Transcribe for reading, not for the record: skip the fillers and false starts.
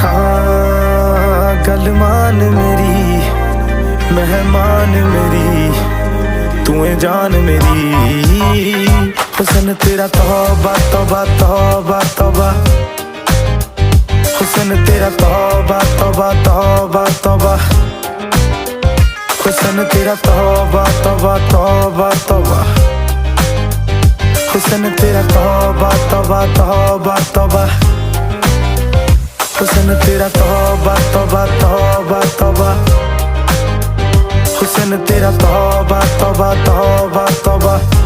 हाँ गल मान मेरी मेहमान मेरी तू है जान मेरी हुस्न तेरा तौबा तौबा तौबा तौबा हुस्न तेरा तौबा तौबा तौबा तौबा हुस्न तेरा तौबा तौबा तौबा तौबा हुस्न तेरा तौबा तौबा तौबा तौबा हुस्न तेरा तौबा तौबा तौबा तौबा हुस्न तेरा तौबा तौबा तौबा तौबा